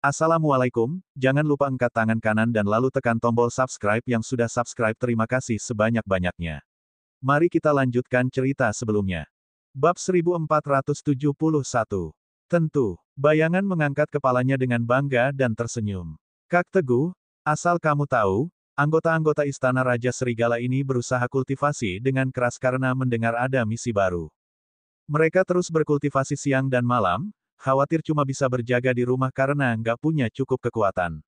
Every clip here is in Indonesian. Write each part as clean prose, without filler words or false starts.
Assalamualaikum, jangan lupa angkat tangan kanan dan lalu tekan tombol subscribe yang sudah subscribe. Terima kasih sebanyak-banyaknya. Mari kita lanjutkan cerita sebelumnya. Bab 1471. Tentu, bayangan mengangkat kepalanya dengan bangga dan tersenyum. Kak Teguh, asal kamu tahu, anggota-anggota Istana Raja Serigala ini berusaha kultivasi dengan keras karena mendengar ada misi baru. Mereka terus berkultivasi siang dan malam, khawatir cuma bisa berjaga di rumah karena nggak punya cukup kekuatan.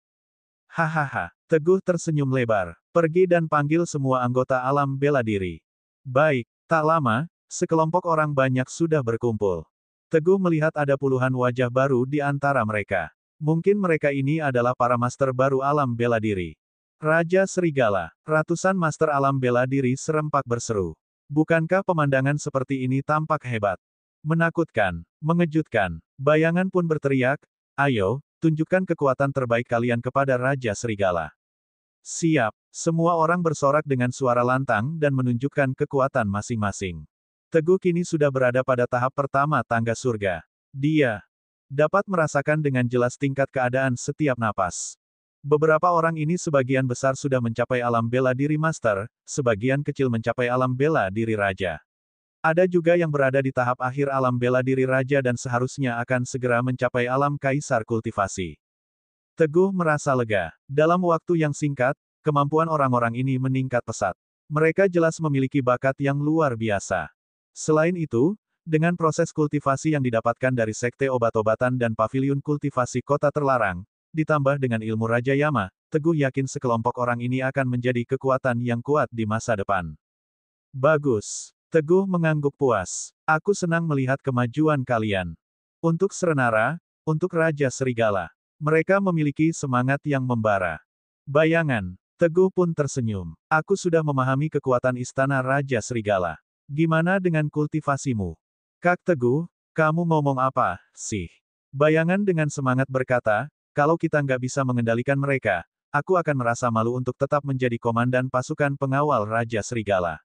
Hahaha, Teguh tersenyum lebar. Pergi dan panggil semua anggota alam bela diri. Baik, tak lama, sekelompok orang banyak sudah berkumpul. Teguh melihat ada puluhan wajah baru di antara mereka. Mungkin mereka ini adalah para master baru alam bela diri. Raja Serigala, ratusan master alam bela diri serempak berseru. Bukankah pemandangan seperti ini tampak hebat? Menakutkan, mengejutkan. Bayangan pun berteriak, ayo, tunjukkan kekuatan terbaik kalian kepada Raja Serigala. Siap, semua orang bersorak dengan suara lantang dan menunjukkan kekuatan masing-masing. Teguh kini sudah berada pada tahap pertama tangga surga. Dia dapat merasakan dengan jelas tingkat keadaan setiap napas. Beberapa orang ini sebagian besar sudah mencapai alam bela diri master, sebagian kecil mencapai alam bela diri raja. Ada juga yang berada di tahap akhir alam bela diri raja dan seharusnya akan segera mencapai alam kaisar kultivasi. Teguh merasa lega. Dalam waktu yang singkat, kemampuan orang-orang ini meningkat pesat. Mereka jelas memiliki bakat yang luar biasa. Selain itu, dengan proses kultivasi yang didapatkan dari Sekte Obat-obatan dan Paviliun Kultivasi Kota Terlarang, ditambah dengan ilmu Raja Yama, Teguh yakin sekelompok orang ini akan menjadi kekuatan yang kuat di masa depan. Bagus. Teguh mengangguk puas. Aku senang melihat kemajuan kalian. Untuk Serenara, untuk Raja Serigala. Mereka memiliki semangat yang membara. Bayangan. Teguh pun tersenyum. Aku sudah memahami kekuatan Istana Raja Serigala. Gimana dengan kultivasimu? Kak Teguh, kamu ngomong apa, sih? Bayangan dengan semangat berkata, kalau kita nggak bisa mengendalikan mereka, aku akan merasa malu untuk tetap menjadi komandan pasukan pengawal Raja Serigala.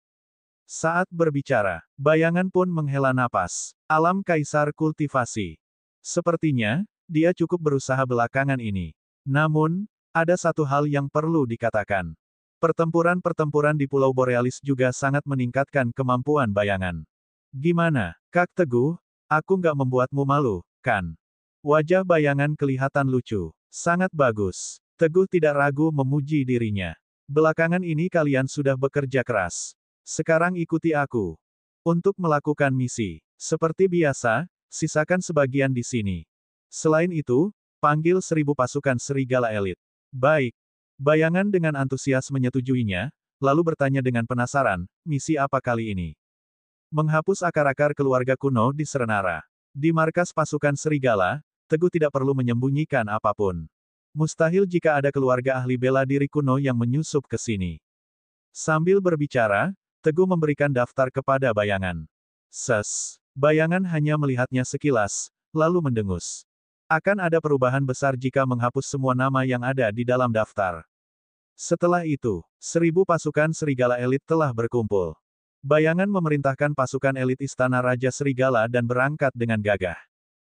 Saat berbicara, bayangan pun menghela napas. Alam Kaisar Kultivasi. Sepertinya, dia cukup berusaha belakangan ini. Namun, ada satu hal yang perlu dikatakan. Pertempuran-pertempuran di Pulau Borealis juga sangat meningkatkan kemampuan bayangan. Gimana, Kak Teguh? Aku nggak membuatmu malu, kan? Wajah bayangan kelihatan lucu. Sangat bagus. Teguh tidak ragu memuji dirinya. Belakangan ini kalian sudah bekerja keras. Sekarang ikuti aku. Untuk melakukan misi. Seperti biasa, sisakan sebagian di sini. Selain itu, panggil 1000 pasukan serigala elit. Baik. Bayangan dengan antusias menyetujuinya, lalu bertanya dengan penasaran, misi apa kali ini? Menghapus akar-akar keluarga kuno di Serenara. Di markas pasukan serigala, Teguh tidak perlu menyembunyikan apapun. Mustahil jika ada keluarga ahli bela diri kuno yang menyusup ke sini. Sambil berbicara, Teguh memberikan daftar kepada bayangan. Bayangan hanya melihatnya sekilas, lalu mendengus. Akan ada perubahan besar jika menghapus semua nama yang ada di dalam daftar. Setelah itu, 1000 pasukan serigala elit telah berkumpul. Bayangan memerintahkan pasukan elit Istana Raja Serigala dan berangkat dengan gagah.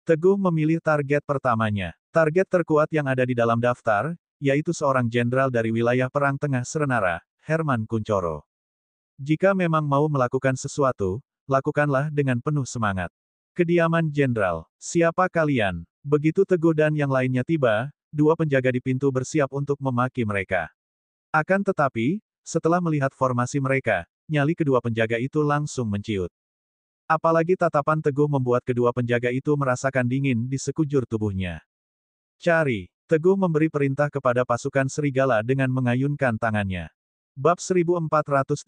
Teguh memilih target pertamanya. Target terkuat yang ada di dalam daftar, yaitu seorang jenderal dari wilayah Perang Tengah Serenara, Herman Kuncoro. Jika memang mau melakukan sesuatu, lakukanlah dengan penuh semangat. Kediaman Jenderal. Siapa kalian? Begitu Teguh dan yang lainnya tiba, 2 penjaga di pintu bersiap untuk memaki mereka. Akan tetapi, setelah melihat formasi mereka, nyali kedua penjaga itu langsung menciut. Apalagi tatapan Teguh membuat kedua penjaga itu merasakan dingin di sekujur tubuhnya. Cari. Teguh memberi perintah kepada pasukan serigala dengan mengayunkan tangannya. Bab 1472.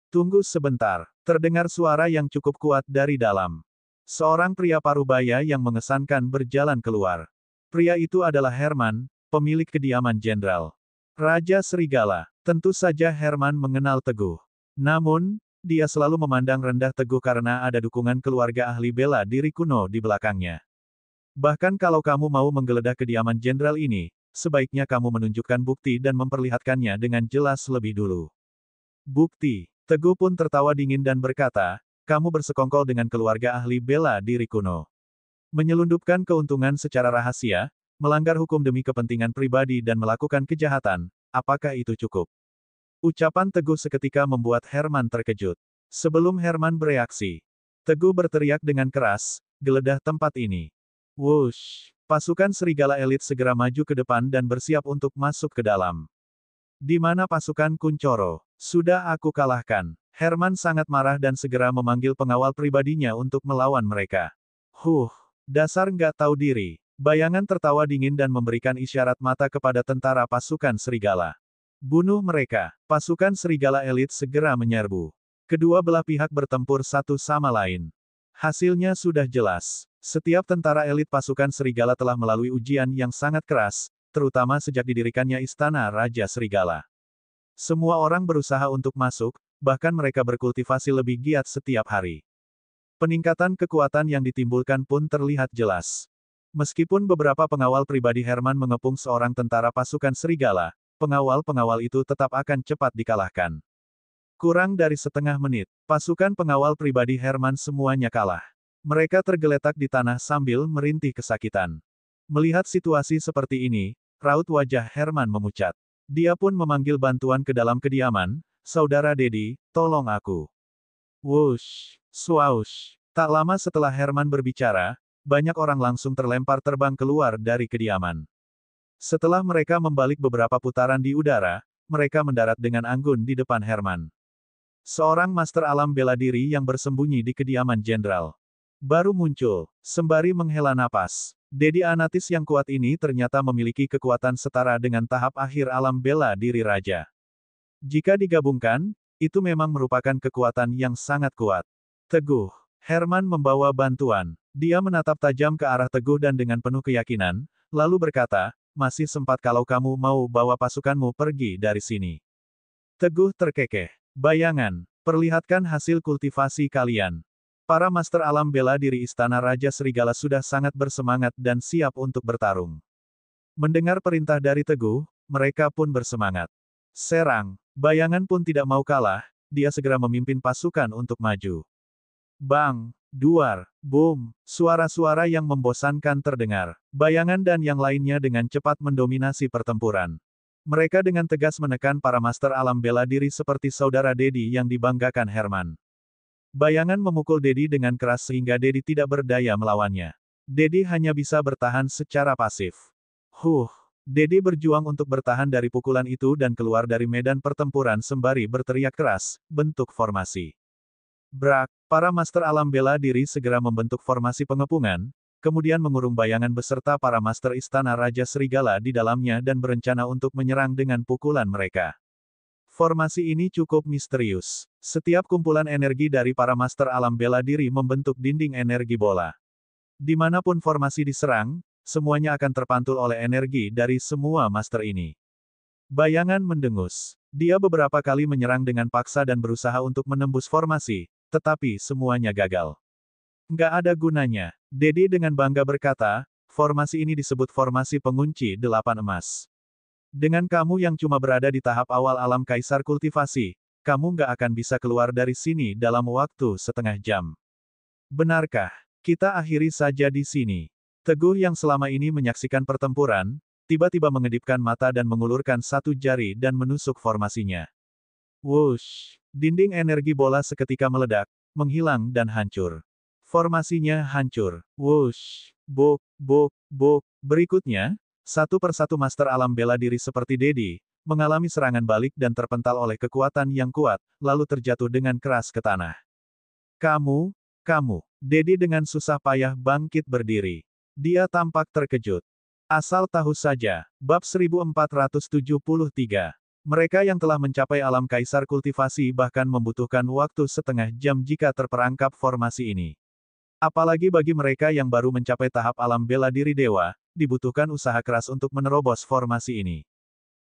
Tunggu sebentar. Terdengar suara yang cukup kuat dari dalam. Seorang pria parubaya yang mengesankan berjalan keluar. Pria itu adalah Herman, pemilik kediaman jenderal Raja Serigala. Tentu saja Herman mengenal Teguh. Namun, dia selalu memandang rendah Teguh karena ada dukungan keluarga ahli bela diri kuno di belakangnya. Bahkan kalau kamu mau menggeledah kediaman jenderal ini, sebaiknya kamu menunjukkan bukti dan memperlihatkannya dengan jelas lebih dulu. Bukti. Teguh pun tertawa dingin dan berkata, kamu bersekongkol dengan keluarga ahli bela diri kuno. Menyelundupkan keuntungan secara rahasia, melanggar hukum demi kepentingan pribadi dan melakukan kejahatan, apakah itu cukup? Ucapan Teguh seketika membuat Herman terkejut. Sebelum Herman bereaksi, Teguh berteriak dengan keras, "Geledah tempat ini!" Wush! Pasukan serigala elit segera maju ke depan dan bersiap untuk masuk ke dalam. Di mana pasukan Kuncoro? Sudah aku kalahkan. Herman sangat marah dan segera memanggil pengawal pribadinya untuk melawan mereka. Dasar nggak tahu diri. Bayangan tertawa dingin dan memberikan isyarat mata kepada tentara pasukan serigala. Bunuh mereka. Pasukan serigala elit segera menyerbu. Kedua belah pihak bertempur satu sama lain. Hasilnya sudah jelas. Setiap tentara elit pasukan serigala telah melalui ujian yang sangat keras, terutama sejak didirikannya Istana Raja Serigala. Semua orang berusaha untuk masuk, bahkan mereka berkultivasi lebih giat setiap hari. Peningkatan kekuatan yang ditimbulkan pun terlihat jelas. Meskipun beberapa pengawal pribadi Herman mengepung seorang tentara pasukan serigala, pengawal-pengawal itu tetap akan cepat dikalahkan. Kurang dari setengah menit, pasukan pengawal pribadi Herman semuanya kalah. Mereka tergeletak di tanah sambil merintih kesakitan. Melihat situasi seperti ini, raut wajah Herman memucat. Dia pun memanggil bantuan ke dalam kediaman, "Saudara Dedi, tolong aku." Wush! Swoosh! Tak lama setelah Herman berbicara, banyak orang langsung terlempar terbang keluar dari kediaman. Setelah mereka membalik beberapa putaran di udara, mereka mendarat dengan anggun di depan Herman. Seorang master alam bela diri yang bersembunyi di kediaman jenderal baru muncul, sembari menghela napas. Dedi Anatis yang kuat ini ternyata memiliki kekuatan setara dengan tahap akhir alam bela diri raja. Jika digabungkan, itu memang merupakan kekuatan yang sangat kuat. Teguh. Herman membawa bantuan. Dia menatap tajam ke arah Teguh dan dengan penuh keyakinan, lalu berkata, "Masih sempat kalau kamu mau bawa pasukanmu pergi dari sini." Teguh terkekeh. "Bayangan, perlihatkan hasil kultivasi kalian." Para master alam bela diri Istana Raja Serigala sudah sangat bersemangat dan siap untuk bertarung. Mendengar perintah dari Teguh, mereka pun bersemangat. Serang. Bayangan pun tidak mau kalah, dia segera memimpin pasukan untuk maju. Bang! Duar! Boom! Suara-suara yang membosankan terdengar. Bayangan dan yang lainnya dengan cepat mendominasi pertempuran. Mereka dengan tegas menekan para master alam bela diri seperti saudara Dedi yang dibanggakan Herman. Bayangan memukul Dedi dengan keras sehingga Dedi tidak berdaya melawannya. Dedi hanya bisa bertahan secara pasif. Dedi berjuang untuk bertahan dari pukulan itu dan keluar dari medan pertempuran sembari berteriak keras, "Bentuk formasi." Brak! Para master alam bela diri segera membentuk formasi pengepungan, kemudian mengurung bayangan beserta para master Istana Raja Serigala di dalamnya dan berencana untuk menyerang dengan pukulan mereka. Formasi ini cukup misterius. Setiap kumpulan energi dari para master alam bela diri membentuk dinding energi bola. Dimanapun formasi diserang, semuanya akan terpantul oleh energi dari semua master ini. Bayangan mendengus. Dia beberapa kali menyerang dengan paksa dan berusaha untuk menembus formasi, tetapi semuanya gagal. Nggak ada gunanya. Dedi dengan bangga berkata, "Formasi ini disebut formasi pengunci 8 emas. Dengan kamu yang cuma berada di tahap awal alam kaisar kultivasi, kamu nggak akan bisa keluar dari sini dalam waktu setengah jam." Benarkah? Kita akhiri saja di sini. Teguh yang selama ini menyaksikan pertempuran, tiba-tiba mengedipkan mata dan mengulurkan satu jari dan menusuk formasinya. Wush! Dinding energi bola seketika meledak, menghilang dan hancur. Formasinya hancur. Wush! Bok, bok, bok. Berikutnya, satu persatu master alam bela diri seperti Dedi, mengalami serangan balik dan terpental oleh kekuatan yang kuat, lalu terjatuh dengan keras ke tanah. Kamu. Dedi dengan susah payah bangkit berdiri. Dia tampak terkejut. Asal tahu saja, bab 1473. Mereka yang telah mencapai alam kaisar kultivasi bahkan membutuhkan waktu setengah jam jika terperangkap formasi ini. Apalagi bagi mereka yang baru mencapai tahap alam bela diri dewa, dibutuhkan usaha keras untuk menerobos formasi ini.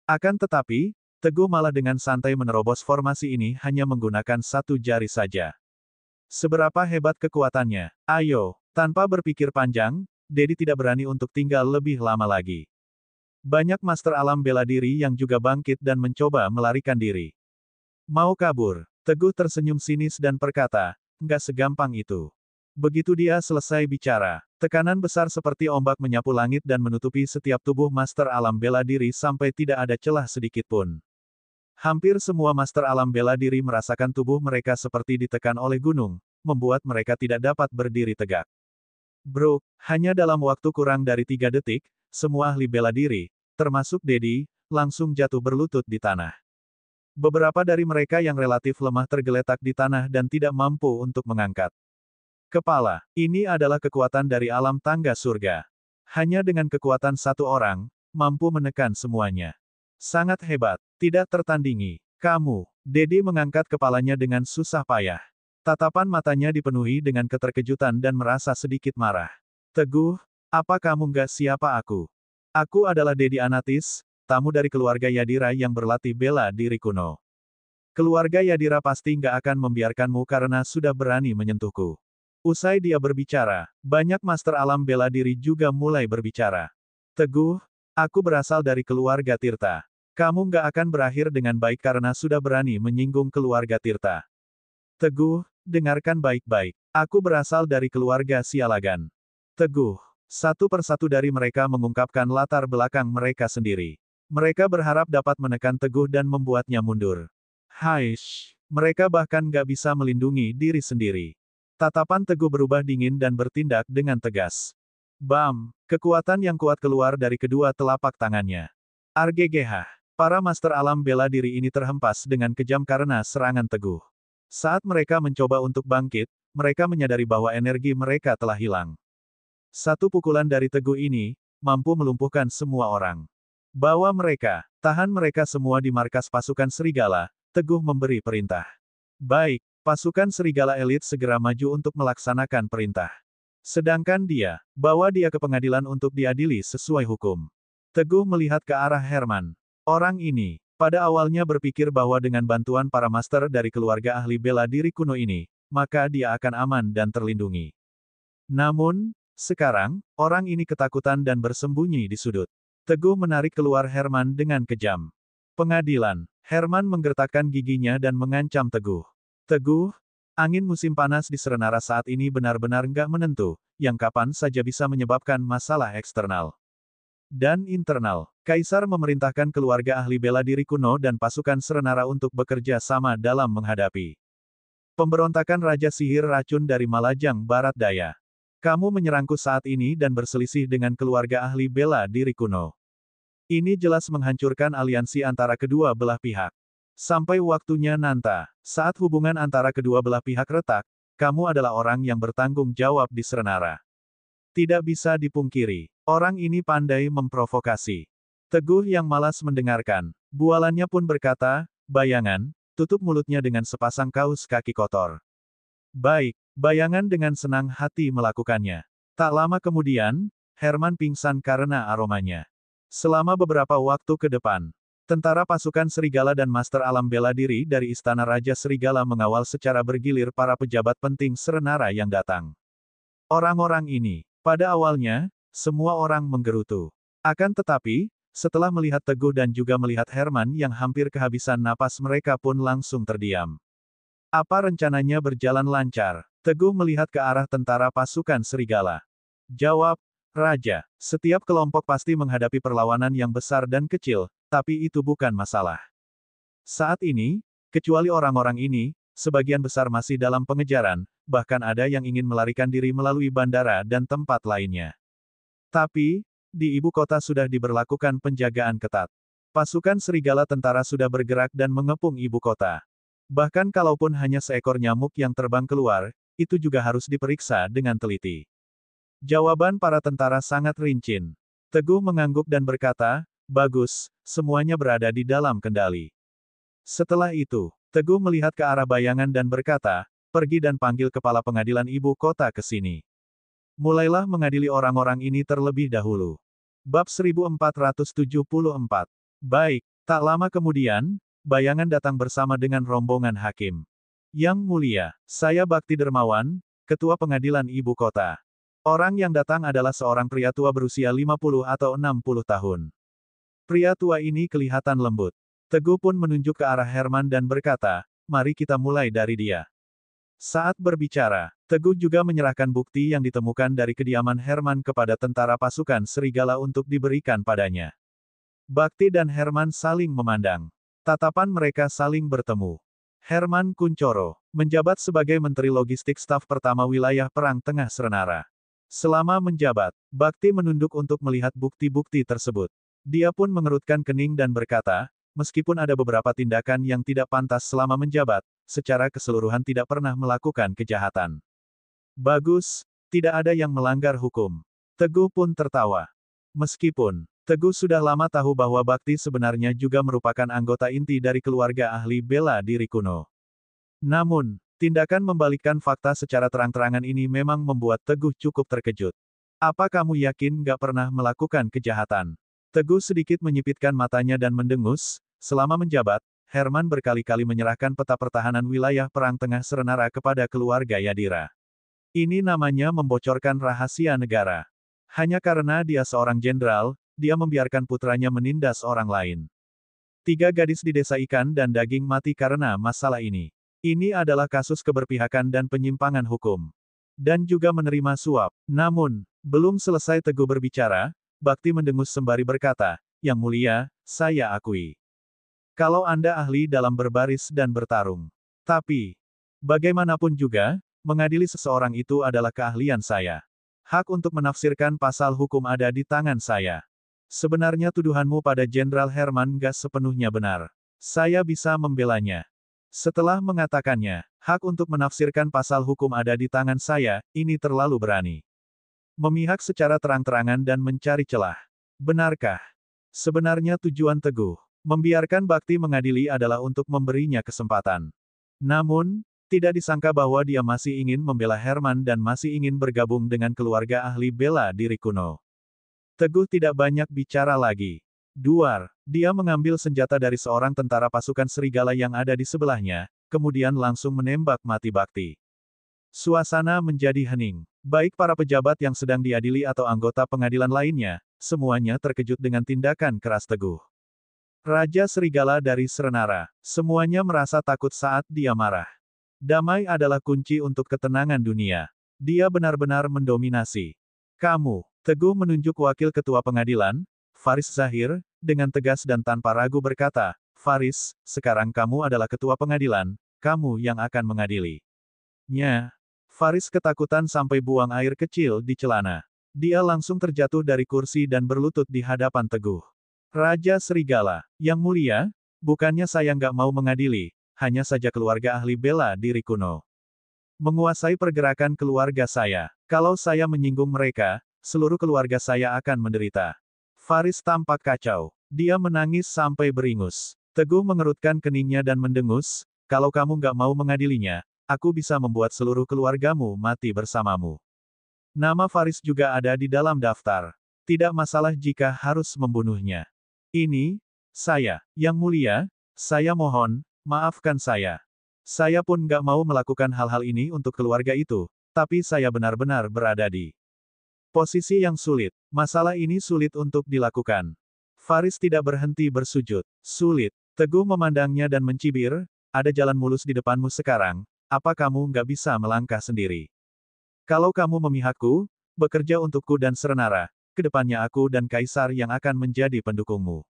Akan tetapi, Teguh malah dengan santai menerobos formasi ini hanya menggunakan satu jari saja. Seberapa hebat kekuatannya? Ayo! Tanpa berpikir panjang, Dedi tidak berani untuk tinggal lebih lama lagi. Banyak master alam bela diri yang juga bangkit dan mencoba melarikan diri. Mau kabur? Teguh tersenyum sinis dan berkata, "Nggak segampang itu. Begitu dia selesai bicara, tekanan besar seperti ombak menyapu langit dan menutupi setiap tubuh Master Alam Bela Diri sampai tidak ada celah sedikit pun. Hampir semua Master Alam Bela Diri merasakan tubuh mereka seperti ditekan oleh gunung, membuat mereka tidak dapat berdiri tegak. Bro, hanya dalam waktu kurang dari 3 detik, semua ahli bela diri, termasuk Dedi, langsung jatuh berlutut di tanah. Beberapa dari mereka yang relatif lemah tergeletak di tanah dan tidak mampu untuk mengangkat kepala. Ini adalah kekuatan dari alam tangga surga. Hanya dengan kekuatan satu orang, mampu menekan semuanya. Sangat hebat, tidak tertandingi. Kamu, Dedi mengangkat kepalanya dengan susah payah. Tatapan matanya dipenuhi dengan keterkejutan dan merasa sedikit marah. Teguh, apa kamu nggak siapa aku? Aku adalah Dedi Anatis, tamu dari keluarga Yadira yang berlatih bela diri kuno. Keluarga Yadira pasti nggak akan membiarkanmu karena sudah berani menyentuhku. Usai dia berbicara, banyak master alam bela diri juga mulai berbicara. Teguh, aku berasal dari keluarga Tirta. Kamu nggak akan berakhir dengan baik karena sudah berani menyinggung keluarga Tirta. Teguh, dengarkan baik-baik. Aku berasal dari keluarga Sialagan. Teguh, satu persatu dari mereka mengungkapkan latar belakang mereka sendiri. Mereka berharap dapat menekan Teguh dan membuatnya mundur. Haish, mereka bahkan nggak bisa melindungi diri sendiri. Tatapan Teguh berubah dingin dan bertindak dengan tegas. Bam, kekuatan yang kuat keluar dari kedua telapak tangannya. Arggh, para master alam bela diri ini terhempas dengan kejam karena serangan Teguh. Saat mereka mencoba untuk bangkit, mereka menyadari bahwa energi mereka telah hilang. Satu pukulan dari Teguh ini, mampu melumpuhkan semua orang. Bawa mereka, tahan mereka semua di markas pasukan serigala, Teguh memberi perintah. Baik, pasukan serigala elit segera maju untuk melaksanakan perintah. Sedangkan dia, bawa dia ke pengadilan untuk diadili sesuai hukum. Teguh melihat ke arah Herman. Orang ini, pada awalnya berpikir bahwa dengan bantuan para master dari keluarga ahli bela diri kuno ini, maka dia akan aman dan terlindungi. Namun, sekarang, orang ini ketakutan dan bersembunyi di sudut. Teguh menarik keluar Herman dengan kejam. Pengadilan, Herman menggertakkan giginya dan mengancam Teguh. Teguh, angin musim panas di Serenara saat ini benar-benar nggak menentu, yang kapan saja bisa menyebabkan masalah eksternal dan internal. Kaisar memerintahkan keluarga ahli bela diri kuno dan pasukan Serenara untuk bekerja sama dalam menghadapi pemberontakan Raja Sihir Racun dari Malajang Barat Daya. Kamu menyerangku saat ini dan berselisih dengan keluarga ahli bela diri kuno. Ini jelas menghancurkan aliansi antara kedua belah pihak. Sampai waktunya nanti, saat hubungan antara kedua belah pihak retak, kamu adalah orang yang bertanggung jawab di Serenara. Tidak bisa dipungkiri, orang ini pandai memprovokasi. Teguh yang malas mendengarkan, bualannya pun berkata, Bayangan, tutup mulutnya dengan sepasang kaus kaki kotor. Baik, Bayangan dengan senang hati melakukannya. Tak lama kemudian, Herman pingsan karena aromanya. Selama beberapa waktu ke depan, tentara pasukan serigala dan master alam bela diri dari Istana Raja Serigala mengawal secara bergilir para pejabat penting Serenara yang datang. Orang-orang ini, pada awalnya, semua orang menggerutu. Akan tetapi, setelah melihat Teguh dan juga melihat Herman yang hampir kehabisan napas mereka pun langsung terdiam. Apa rencananya berjalan lancar? Teguh melihat ke arah tentara pasukan serigala. Jawab, Raja, setiap kelompok pasti menghadapi perlawanan yang besar dan kecil, tapi itu bukan masalah. Saat ini, kecuali orang-orang ini, sebagian besar masih dalam pengejaran, bahkan ada yang ingin melarikan diri melalui bandara dan tempat lainnya. Tapi, di ibu kota sudah diberlakukan penjagaan ketat. Pasukan serigala tentara sudah bergerak dan mengepung ibu kota. Bahkan kalaupun hanya seekor nyamuk yang terbang keluar, itu juga harus diperiksa dengan teliti. Jawaban para tentara sangat rinci. Teguh mengangguk dan berkata, bagus, semuanya berada di dalam kendali. Setelah itu, Teguh melihat ke arah Bayangan dan berkata, pergi dan panggil kepala pengadilan ibu kota ke sini. Mulailah mengadili orang-orang ini terlebih dahulu. Bab 1474. Baik, tak lama kemudian, Bayangan datang bersama dengan rombongan hakim. Yang mulia, saya Bakti Dermawan, ketua pengadilan ibu kota. Orang yang datang adalah seorang pria tua berusia 50 atau 60 tahun. Pria tua ini kelihatan lembut. Teguh pun menunjuk ke arah Herman dan berkata, mari kita mulai dari dia. Saat berbicara, Teguh juga menyerahkan bukti yang ditemukan dari kediaman Herman kepada tentara pasukan serigala untuk diberikan padanya. Bakti dan Herman saling memandang. Tatapan mereka saling bertemu. Herman Kuncoro, menjabat sebagai Menteri Logistik Staf Pertama Wilayah Perang Tengah Serenara. Selama menjabat, Bakti menunduk untuk melihat bukti-bukti tersebut. Dia pun mengerutkan kening dan berkata, meskipun ada beberapa tindakan yang tidak pantas selama menjabat, secara keseluruhan tidak pernah melakukan kejahatan. Bagus, tidak ada yang melanggar hukum. Teguh pun tertawa. Meskipun, Teguh sudah lama tahu bahwa Bakti sebenarnya juga merupakan anggota inti dari keluarga ahli bela diri kuno. Namun, tindakan membalikkan fakta secara terang-terangan ini memang membuat Teguh cukup terkejut. Apa kamu yakin gak pernah melakukan kejahatan? Teguh sedikit menyipitkan matanya dan mendengus. Selama menjabat, Herman berkali-kali menyerahkan peta pertahanan wilayah Perang Tengah Serenara kepada keluarga Yadira. Ini namanya membocorkan rahasia negara. Hanya karena dia seorang jenderal, dia membiarkan putranya menindas orang lain. 3 gadis di desa ikan dan daging mati karena masalah ini. Ini adalah kasus keberpihakan dan penyimpangan hukum. Dan juga menerima suap. Namun, belum selesai Teguh berbicara, Bakti mendengus sembari berkata, Yang Mulia, saya akui. Kalau Anda ahli dalam berbaris dan bertarung. Tapi, bagaimanapun juga, mengadili seseorang itu adalah keahlian saya. Hak untuk menafsirkan pasal hukum ada di tangan saya. Sebenarnya tuduhanmu pada Jenderal Herman gak sepenuhnya benar. Saya bisa membelanya. Setelah mengatakannya, hak untuk menafsirkan pasal hukum ada di tangan saya, ini terlalu berani. Memihak secara terang-terangan dan mencari celah. Benarkah? Sebenarnya tujuan Teguh membiarkan Bakti mengadili adalah untuk memberinya kesempatan. Namun, tidak disangka bahwa dia masih ingin membela Herman dan masih ingin bergabung dengan keluarga ahli bela diri kuno. Teguh tidak banyak bicara lagi. Duar, dia mengambil senjata dari seorang tentara pasukan serigala yang ada di sebelahnya, kemudian langsung menembak mati Bakti. Suasana menjadi hening. Baik para pejabat yang sedang diadili atau anggota pengadilan lainnya, semuanya terkejut dengan tindakan keras Teguh. Raja Serigala dari Serenara, semuanya merasa takut saat dia marah. Damai adalah kunci untuk ketenangan dunia. Dia benar-benar mendominasi. Kamu, Teguh menunjuk wakil ketua pengadilan, Faris Zahir, dengan tegas dan tanpa ragu berkata, Faris, sekarang kamu adalah ketua pengadilan, kamu yang akan mengadili. Nya. Faris ketakutan sampai buang air kecil di celana. Dia langsung terjatuh dari kursi dan berlutut di hadapan Teguh. Raja Serigala, Yang Mulia, bukannya saya nggak mau mengadili, hanya saja keluarga ahli bela diri kuno menguasai pergerakan keluarga saya. Kalau saya menyinggung mereka, seluruh keluarga saya akan menderita. Faris tampak kacau. Dia menangis sampai beringus. Teguh mengerutkan keningnya dan mendengus, kalau kamu nggak mau mengadilinya, aku bisa membuat seluruh keluargamu mati bersamamu. Nama Faris juga ada di dalam daftar. Tidak masalah jika harus membunuhnya. Ini, saya, Yang Mulia, saya mohon, maafkan saya. Saya pun nggak mau melakukan hal-hal ini untuk keluarga itu, tapi saya benar-benar berada di posisi yang sulit. Masalah ini sulit untuk dilakukan. Faris tidak berhenti bersujud. Sulit. Teguh memandangnya dan mencibir, ada jalan mulus di depanmu sekarang, apa kamu nggak bisa melangkah sendiri? Kalau kamu memihakku, bekerja untukku dan Serenara, kedepannya aku dan Kaisar yang akan menjadi pendukungmu.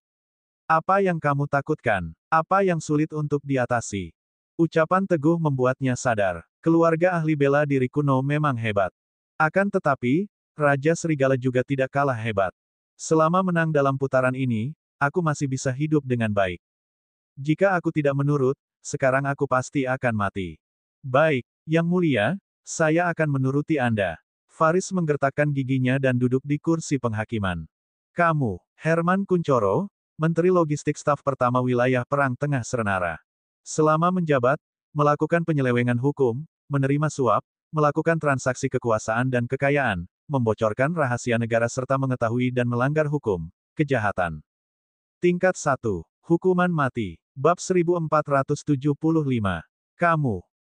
Apa yang kamu takutkan? Apa yang sulit untuk diatasi? Ucapan Teguh membuatnya sadar. Keluarga ahli bela diri kuno memang hebat. Akan tetapi, Raja Serigala juga tidak kalah hebat. Selama menang dalam putaran ini, aku masih bisa hidup dengan baik. Jika aku tidak menurut, sekarang aku pasti akan mati. Baik, Yang Mulia, saya akan menuruti Anda. Faris menggertakkan giginya dan duduk di kursi penghakiman. Kamu, Herman Kuncoro, Menteri Logistik Staf Pertama Wilayah Perang Tengah Serenara. Selama menjabat, melakukan penyelewengan hukum, menerima suap, melakukan transaksi kekuasaan dan kekayaan, membocorkan rahasia negara serta mengetahui dan melanggar hukum, kejahatan. Tingkat 1. Hukuman mati. Bab 1475. Kamu,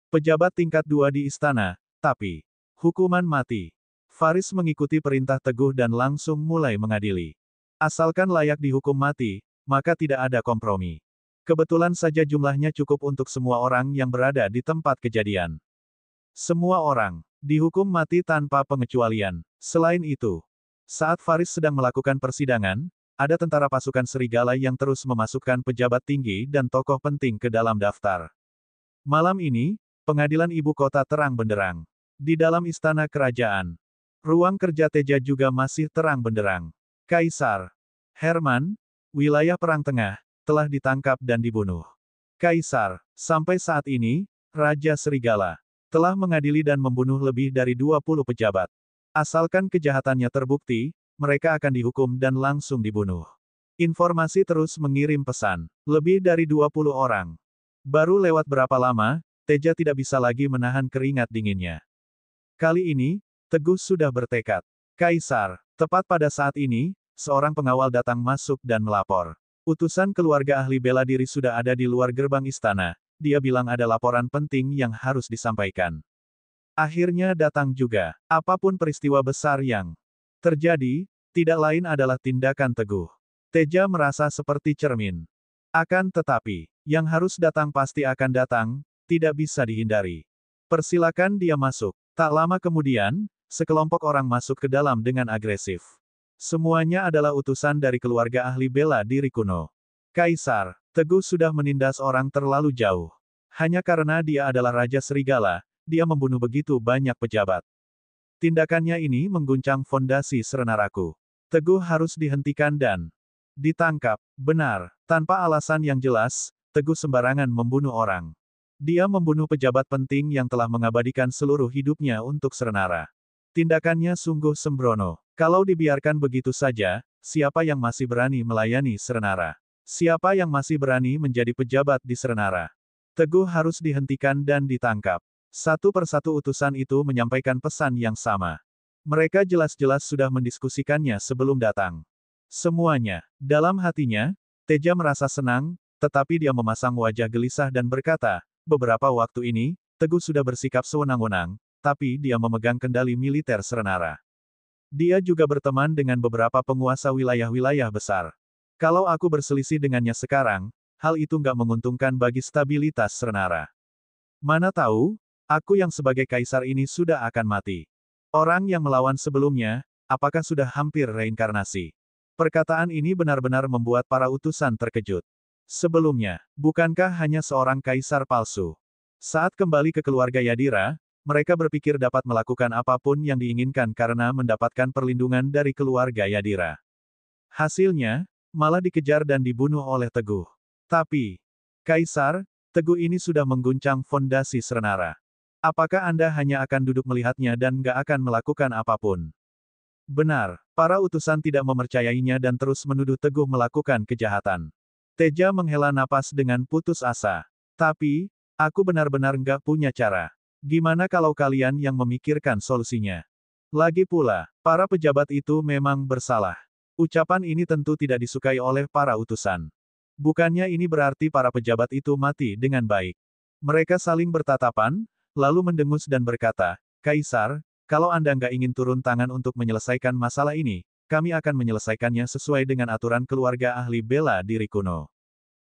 pejabat tingkat 2 di istana, tapi hukuman mati. Faris mengikuti perintah Teguh dan langsung mulai mengadili. Asalkan layak dihukum mati, maka tidak ada kompromi. Kebetulan saja jumlahnya cukup untuk semua orang yang berada di tempat kejadian. Semua orang dihukum mati tanpa pengecualian. Selain itu, saat Faris sedang melakukan persidangan, ada tentara pasukan serigala yang terus memasukkan pejabat tinggi dan tokoh penting ke dalam daftar. Malam ini, pengadilan ibu kota terang benderang. Di dalam istana kerajaan, ruang kerja Teja juga masih terang benderang. Kaisar Herman, wilayah Perang Tengah, telah ditangkap dan dibunuh. Kaisar, sampai saat ini, Raja Serigala, telah mengadili dan membunuh lebih dari 20 pejabat. Asalkan kejahatannya terbukti, mereka akan dihukum dan langsung dibunuh. Informasi terus mengirim pesan. Lebih dari 20 orang. Baru lewat berapa lama, Teja tidak bisa lagi menahan keringat dinginnya. Kali ini, Teguh sudah bertekad. Kaisar, tepat pada saat ini, seorang pengawal datang masuk dan melapor. Utusan keluarga ahli bela diri sudah ada di luar gerbang istana. Dia bilang ada laporan penting yang harus disampaikan. Akhirnya datang juga. Apapun peristiwa besar yang terjadi, tidak lain adalah tindakan Teguh. Teja merasa seperti cermin. Akan tetapi, yang harus datang pasti akan datang, tidak bisa dihindari. Persilakan dia masuk. Tak lama kemudian, sekelompok orang masuk ke dalam dengan agresif. Semuanya adalah utusan dari keluarga ahli bela diri kuno. Kaisar, Teguh sudah menindas orang terlalu jauh. Hanya karena dia adalah Raja Serigala, dia membunuh begitu banyak pejabat. Tindakannya ini mengguncang fondasi Serenaraku. Teguh harus dihentikan dan ditangkap. Benar, tanpa alasan yang jelas, Teguh sembarangan membunuh orang. Dia membunuh pejabat penting yang telah mengabadikan seluruh hidupnya untuk Serenara. Tindakannya sungguh sembrono. Kalau dibiarkan begitu saja, siapa yang masih berani melayani Serenara? Siapa yang masih berani menjadi pejabat di Serenara? Teguh harus dihentikan dan ditangkap. Satu persatu utusan itu menyampaikan pesan yang sama. Mereka jelas-jelas sudah mendiskusikannya sebelum datang. Semuanya, dalam hatinya, Teja merasa senang, tetapi dia memasang wajah gelisah dan berkata, beberapa waktu ini, Teguh sudah bersikap sewenang-wenang, tapi dia memegang kendali militer Serenara. Dia juga berteman dengan beberapa penguasa wilayah-wilayah besar. Kalau aku berselisih dengannya sekarang, hal itu nggak menguntungkan bagi stabilitas Serenara. Mana tahu, aku yang sebagai kaisar ini sudah akan mati. Orang yang melawan sebelumnya, apakah sudah hampir reinkarnasi? Perkataan ini benar-benar membuat para utusan terkejut. Sebelumnya, bukankah hanya seorang kaisar palsu? Saat kembali ke keluarga Yadira, mereka berpikir dapat melakukan apapun yang diinginkan karena mendapatkan perlindungan dari keluarga Yadira. Hasilnya, malah dikejar dan dibunuh oleh Teguh. Tapi, Kaisar, Teguh ini sudah mengguncang fondasi Serenara. Apakah Anda hanya akan duduk melihatnya dan nggak akan melakukan apapun? Benar, para utusan tidak mempercayainya dan terus menuduh Teguh melakukan kejahatan. Teja menghela napas dengan putus asa. Tapi, aku benar-benar nggak punya cara. Gimana kalau kalian yang memikirkan solusinya? Lagi pula, para pejabat itu memang bersalah. Ucapan ini tentu tidak disukai oleh para utusan. Bukannya ini berarti para pejabat itu mati dengan baik. Mereka saling bertatapan, lalu mendengus dan berkata, Kaisar, kalau Anda nggak ingin turun tangan untuk menyelesaikan masalah ini, kami akan menyelesaikannya sesuai dengan aturan keluarga ahli bela diri kuno.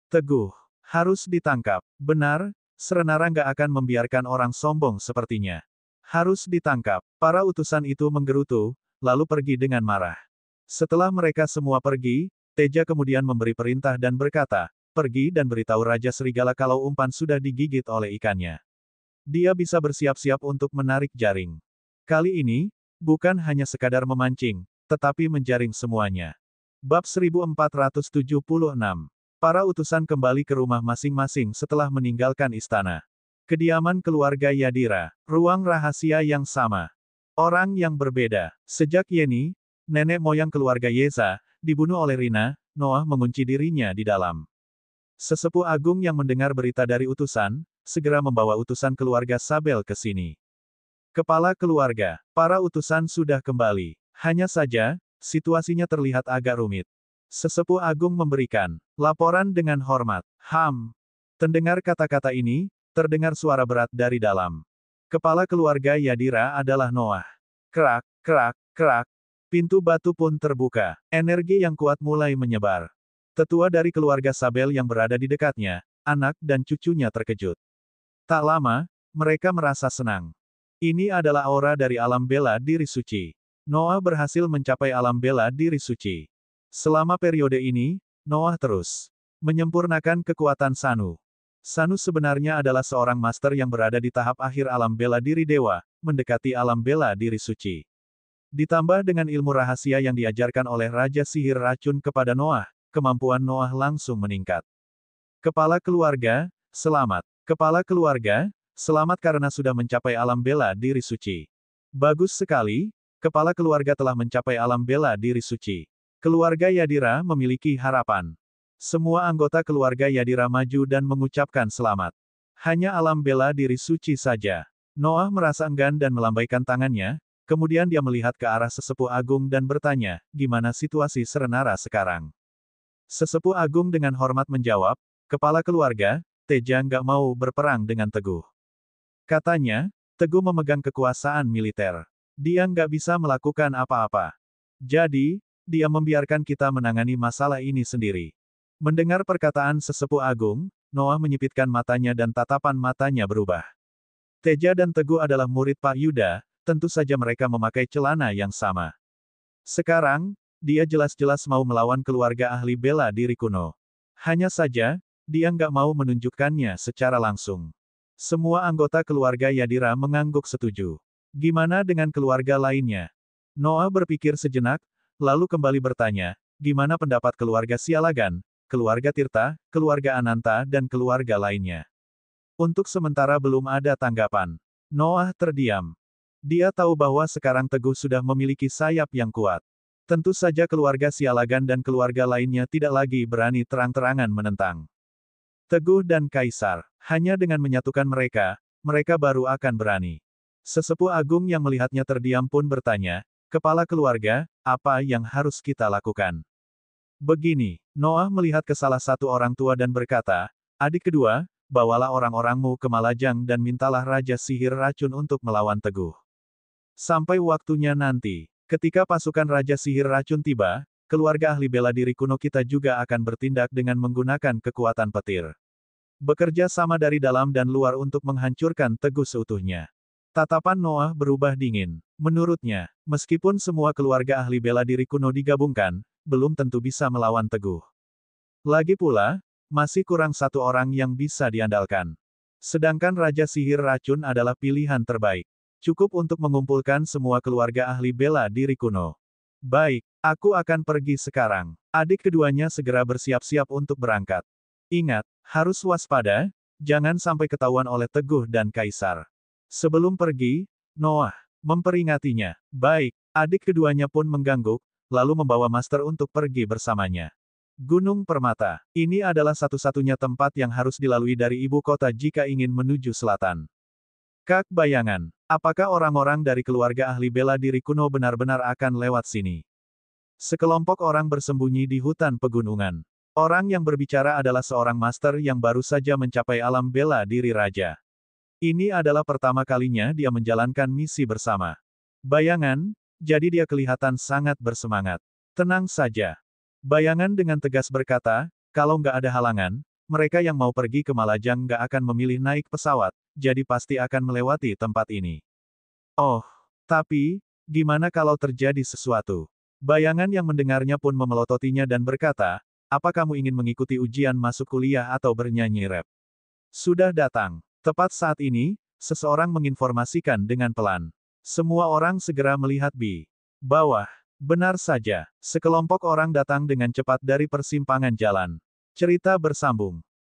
Teguh, harus ditangkap. Benar, Serenara nggak akan membiarkan orang sombong sepertinya. Harus ditangkap. Para utusan itu menggerutu, lalu pergi dengan marah. Setelah mereka semua pergi, Teja kemudian memberi perintah dan berkata, pergi dan beritahu Raja Serigala kalau umpan sudah digigit oleh ikannya. Dia bisa bersiap-siap untuk menarik jaring. Kali ini, bukan hanya sekadar memancing, tetapi menjaring semuanya. Bab 1476. Para utusan kembali ke rumah masing-masing setelah meninggalkan istana. Kediaman keluarga Yadira, ruang rahasia yang sama. Orang yang berbeda. Sejak Yeni, nenek moyang keluarga Yeza, dibunuh oleh Rina, Noah mengunci dirinya di dalam. Sesepuh agung yang mendengar berita dari utusan, segera membawa utusan keluarga Sabel ke sini. Kepala keluarga, para utusan sudah kembali. Hanya saja, situasinya terlihat agak rumit. Sesepuh agung memberikan laporan dengan hormat. Terdengar kata-kata ini, terdengar suara berat dari dalam. Kepala keluarga Yadira adalah Noah. Kerak, kerak, kerak. Pintu batu pun terbuka. Energi yang kuat mulai menyebar. Tetua dari keluarga Sabel yang berada di dekatnya, anak dan cucunya terkejut. Tak lama, mereka merasa senang. Ini adalah aura dari alam bela diri suci. Noah berhasil mencapai alam bela diri suci. Selama periode ini, Noah terus menyempurnakan kekuatan Sanu. Sanu sebenarnya adalah seorang master yang berada di tahap akhir alam bela diri dewa, mendekati alam bela diri suci. Ditambah dengan ilmu rahasia yang diajarkan oleh Raja Sihir Racun kepada Noah, kemampuan Noah langsung meningkat. Kepala keluarga, selamat. Kepala keluarga, selamat karena sudah mencapai alam bela diri suci. Bagus sekali, kepala keluarga telah mencapai alam bela diri suci. Keluarga Yadira memiliki harapan. Semua anggota keluarga Yadira maju dan mengucapkan selamat. Hanya alam bela diri suci saja. Noah merasa enggan dan melambaikan tangannya, kemudian dia melihat ke arah Sesepuh Agung dan bertanya, gimana situasi Serenara sekarang? Sesepuh Agung dengan hormat menjawab, kepala keluarga, Teja nggak mau berperang dengan Teguh. Katanya, Teguh memegang kekuasaan militer. Dia nggak bisa melakukan apa-apa. Jadi, dia membiarkan kita menangani masalah ini sendiri. Mendengar perkataan Sesepuh Agung, Noah menyipitkan matanya dan tatapan matanya berubah. Teja dan Teguh adalah murid Pak Yuda, tentu saja mereka memakai celana yang sama. Sekarang, dia jelas-jelas mau melawan keluarga ahli bela diri kuno. Hanya saja, dia nggak mau menunjukkannya secara langsung. Semua anggota keluarga Yadira mengangguk setuju. Gimana dengan keluarga lainnya? Noah berpikir sejenak, lalu kembali bertanya, gimana pendapat keluarga Sialagan, keluarga Tirta, keluarga Ananta dan keluarga lainnya? Untuk sementara belum ada tanggapan. Noah terdiam. Dia tahu bahwa sekarang Teguh sudah memiliki sayap yang kuat. Tentu saja keluarga Sialagan dan keluarga lainnya tidak lagi berani terang-terangan menentang Teguh dan Kaisar. Hanya dengan menyatukan mereka, mereka baru akan berani. Sesepuh Agung yang melihatnya terdiam pun bertanya, kepala keluarga, apa yang harus kita lakukan? Begini, Noah melihat ke salah satu orang tua dan berkata, adik kedua, bawalah orang-orangmu ke Malajang dan mintalah Raja Sihir Racun untuk melawan Teguh. Sampai waktunya nanti, ketika pasukan Raja Sihir Racun tiba, keluarga ahli bela diri kuno kita juga akan bertindak dengan menggunakan kekuatan petir. Bekerja sama dari dalam dan luar untuk menghancurkan Teguh seutuhnya. Tatapan Noah berubah dingin. Menurutnya, meskipun semua keluarga ahli bela diri kuno digabungkan, belum tentu bisa melawan Teguh. Lagi pula, masih kurang satu orang yang bisa diandalkan. Sedangkan Raja Sihir Racun adalah pilihan terbaik. Cukup untuk mengumpulkan semua keluarga ahli bela diri kuno. Baik, aku akan pergi sekarang. Adik keduanya segera bersiap-siap untuk berangkat. Ingat, harus waspada, jangan sampai ketahuan oleh Teguh dan Kaisar. Sebelum pergi, Noah memperingatinya. Baik, adik keduanya pun mengangguk, lalu membawa Master untuk pergi bersamanya. Gunung Permata. Ini adalah satu-satunya tempat yang harus dilalui dari ibu kota jika ingin menuju selatan. Kak bayangan, apakah orang-orang dari keluarga ahli bela diri kuno benar-benar akan lewat sini? Sekelompok orang bersembunyi di hutan pegunungan. Orang yang berbicara adalah seorang master yang baru saja mencapai alam bela diri raja. Ini adalah pertama kalinya dia menjalankan misi bersama. Bayangan, jadi dia kelihatan sangat bersemangat. Tenang saja. Bayangan dengan tegas berkata, kalau nggak ada halangan, mereka yang mau pergi ke Malajang nggak akan memilih naik pesawat, jadi pasti akan melewati tempat ini. Oh, tapi, gimana kalau terjadi sesuatu? Bayangan yang mendengarnya pun memelototinya dan berkata, apa kamu ingin mengikuti ujian masuk kuliah atau bernyanyi rap? Sudah datang. Tepat saat ini, seseorang menginformasikan dengan pelan. Semua orang segera melihat di bawah. Benar saja, sekelompok orang datang dengan cepat dari persimpangan jalan. Cerita bersambung.